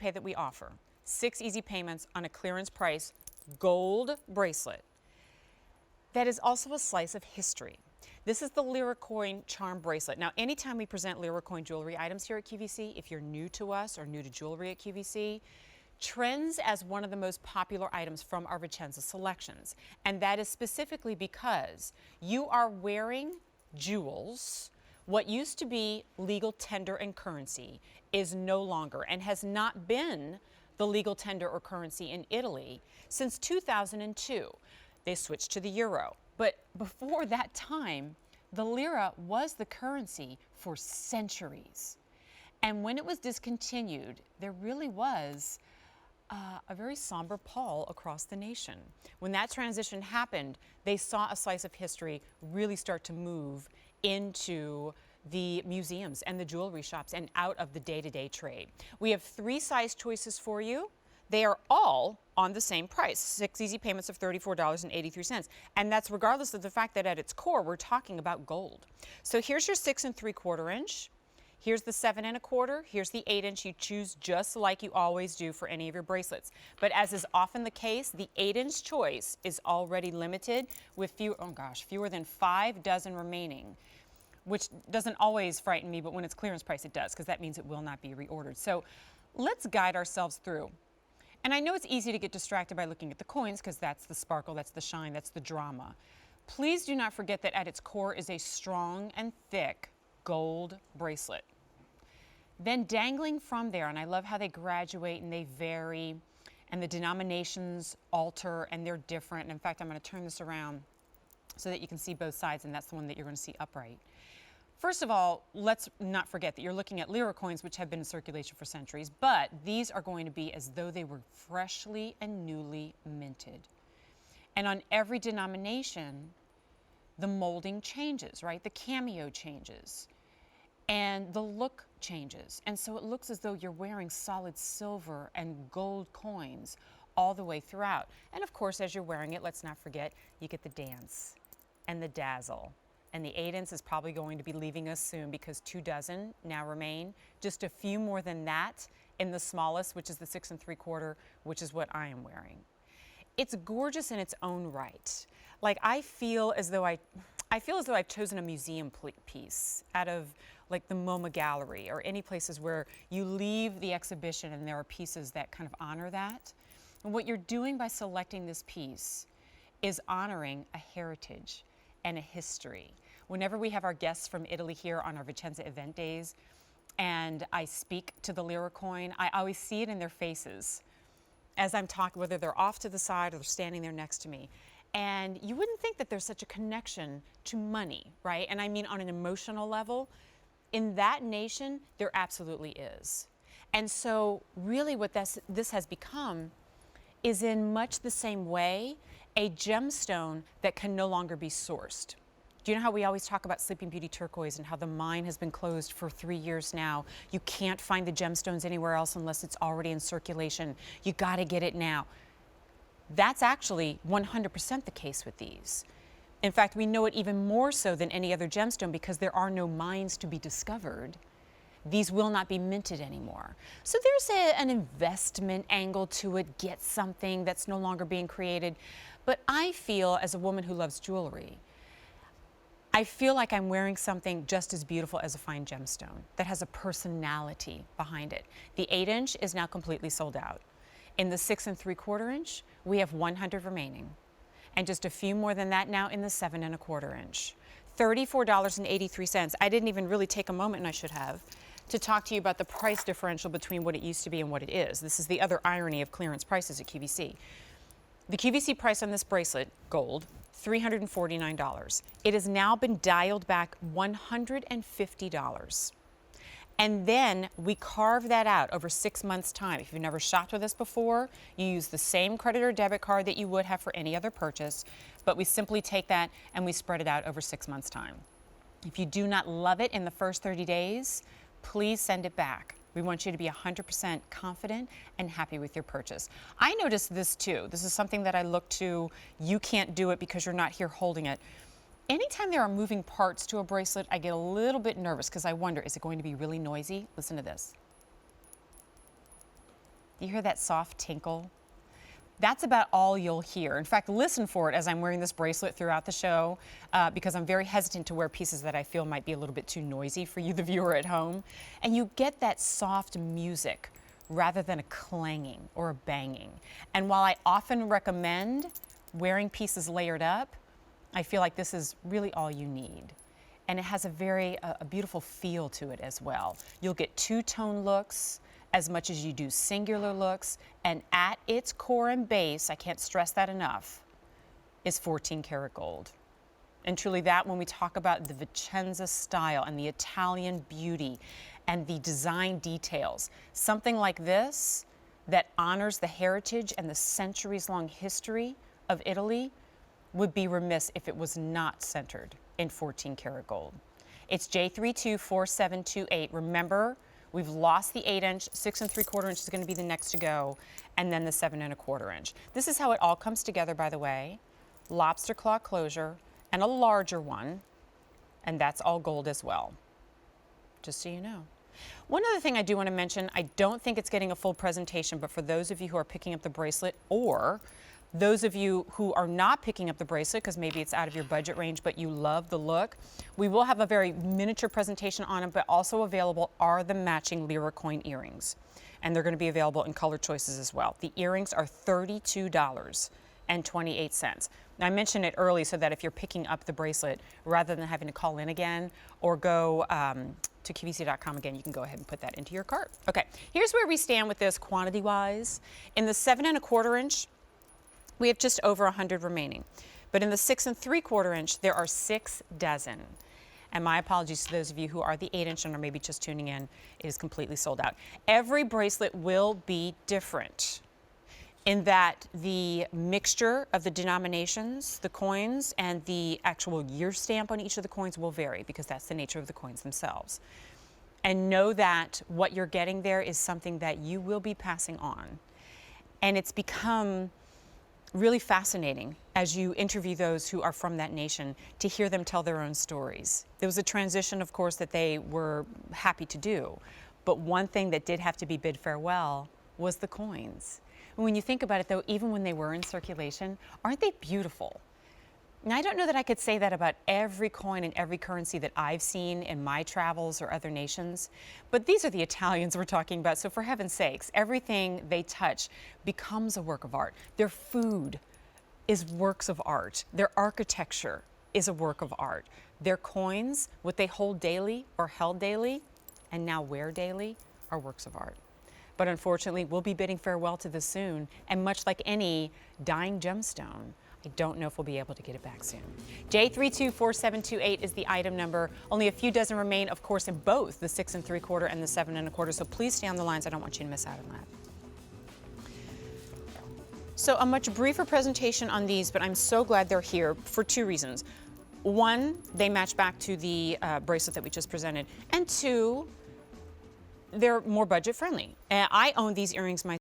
pay that we offer. 6 easy payments on a clearance price gold bracelet. That is also a slice of history. This is the Lire coin charm bracelet. Now, anytime we present Lire coin jewelry items here at QVC, if you're new to us or new to jewelry at QVC, trends as one of the most popular items from our Vicenza selections. And that is specifically because you are wearing jewels. What used to be legal tender and currency is no longer and has not been the legal tender or currency in Italy since 2002. They switched to the euro. But before that time, the lira was the currency for centuries. And when it was discontinued, there really was a very somber pall across the nation. When that transition happened, they saw a slice of history really start to move into the museums and the jewelry shops and out of the day-to-day trade. We have 3 size choices for you. They are all on the same price, 6 easy payments of $34.83. And that's regardless of the fact that at its core, we're talking about gold. So here's your 6 3/4 inch. Here's the 7 1/4. Here's the 8 inch. You choose just like you always do for any of your bracelets. But as is often the case, the 8 inch choice is already limited with fewer than 5 dozen remaining, which doesn't always frighten me, but when it's clearance price, it does, because that means it will not be reordered. So let's guide ourselves through. And I know it's easy to get distracted by looking at the coins because that's the sparkle, that's the shine, that's the drama. Please do not forget that at its core is a strong and thick gold bracelet. Then dangling from there, and I love how they graduate and they vary, and the denominations alter and they're different. And in fact, I'm going to turn this around so that you can see both sides, and that's the one that you're going to see upright. First of all, let's not forget that you're looking at lira coins, which have been in circulation for centuries, but these are going to be as though they were freshly and newly minted. And on every denomination, the molding changes, right? The cameo changes and the look changes. And so it looks as though you're wearing solid silver and gold coins all the way throughout. And of course, as you're wearing it, let's not forget, you get the dance and the dazzle. And the 8 inch is probably going to be leaving us soon because 2 dozen now remain. Just a few more than that in the smallest, which is the 6 3/4, which is what I am wearing. It's gorgeous in its own right. Like I feel as though I've chosen a museum piece out of like the MoMA gallery or any places where you leave the exhibition and there are pieces that kind of honor that. And what you're doing by selecting this piece is honoring a heritage and a history. Whenever we have our guests from Italy here on our Vicenza event days and I speak to the Lire coin, I always see it in their faces as I'm talking, whether they're off to the side or they're standing there next to me. And you wouldn't think that there's such a connection to money, right? And I mean on an emotional level. In that nation, there absolutely is. And so really what this has become is in much the same way a gemstone that can no longer be sourced. Do you know how we always talk about Sleeping Beauty turquoise and how the mine has been closed for 3 years now? You can't find the gemstones anywhere else unless it's already in circulation. You got to get it now. That's actually 100% the case with these. In fact, we know it even more so than any other gemstone because there are no mines to be discovered. These will not be minted anymore. So there's an investment angle to it, get something that's no longer being created. But I feel, as a woman who loves jewelry, I feel like I'm wearing something just as beautiful as a fine gemstone that has a personality behind it. The 8 inch is now completely sold out. In the 6 3/4 inch, we have 100 remaining. And just a few more than that now in the 7 1/4 inch. $34.83. I didn't even really take a moment, and I should have, to talk to you about the price differential between what it used to be and what it is. This is the other irony of clearance prices at QVC. The QVC price on this bracelet, gold, $349. It has now been dialed back $150. And then we carve that out over 6 months' time. If you've never shopped with us before, you use the same credit or debit card that you would have for any other purchase, but we simply take that and we spread it out over 6 months' time. If you do not love it in the first 30 days, please send it back. We want you to be 100% confident and happy with your purchase. I noticed this too. This is something that I look to. You can't do it because you're not here holding it. Anytime there are moving parts to a bracelet, I get a little bit nervous because I wonder, is it going to be really noisy? Listen to this. You hear that soft tinkle? That's about all you'll hear. In fact, listen for it as I'm wearing this bracelet throughout the show because I'm very hesitant to wear pieces that I feel might be a little bit too noisy for you, the viewer at home. And you get that soft music rather than a clanging or a banging. And while I often recommend wearing pieces layered up, I feel like this is really all you need. And it has a beautiful feel to it as well. You'll get two-tone looks as much as you do singular looks, and at its core and base, I can't stress that enough, is 14 karat gold. And truly that, when we talk about the Vicenza style and the Italian beauty and the design details, something like this that honors the heritage and the centuries-long history of Italy would be remiss if it was not centered in 14 karat gold. It's J324728. Remember, we've lost the 8-inch, 6 3/4 inch is going to be the next to go, and then the 7 1/4 inch. This is how it all comes together, by the way. Lobster claw closure and a larger one, and that's all gold as well, just so you know. One other thing I do want to mention, I don't think it's getting a full presentation, but for those of you who are picking up the bracelet, or those of you who are not picking up the bracelet because maybe it's out of your budget range but you love the look, we will have a very miniature presentation on it, but also available are the matching Lire coin earrings. And they're going to be available in color choices as well. The earrings are $32.28. Now, I mentioned it early so that if you're picking up the bracelet, rather than having to call in again or go to QVC.com again, you can go ahead and put that into your cart. Okay, here's where we stand with this quantity-wise. In the 7 1/4 inch, we have just over 100 remaining. But in the 6 3/4 inch, there are 6 dozen. And my apologies to those of you who are the 8-inch and are maybe just tuning in, it is completely sold out. Every bracelet will be different in that the mixture of the denominations, the coins, and the actual year stamp on each of the coins will vary because that's the nature of the coins themselves. And know that what you're getting there is something that you will be passing on. And it's become really fascinating as you interview those who are from that nation to hear them tell their own stories. There was a transition, of course, that they were happy to do, but one thing that did have to be bid farewell was the coins. And when you think about it, though, even when they were in circulation, aren't they beautiful? Now, I don't know that I could say that about every coin and every currency that I've seen in my travels or other nations, but these are the Italians we're talking about, so for heaven's sakes, everything they touch becomes a work of art. Their food is works of art. Their architecture is a work of art. Their coins, what they hold daily or held daily and now wear daily, are works of art. But unfortunately, we'll be bidding farewell to this soon, and much like any dying gemstone, I don't know if we'll be able to get it back soon. J324728 is the item number. Only a few dozen remain, of course, in both the 6 3/4 and the 7 1/4. So please stay on the lines. I don't want you to miss out on that. So a much briefer presentation on these, but I'm so glad they're here for 2 reasons. 1, they match back to the bracelet that we just presented. And 2, they're more budget friendly. I own these earrings myself.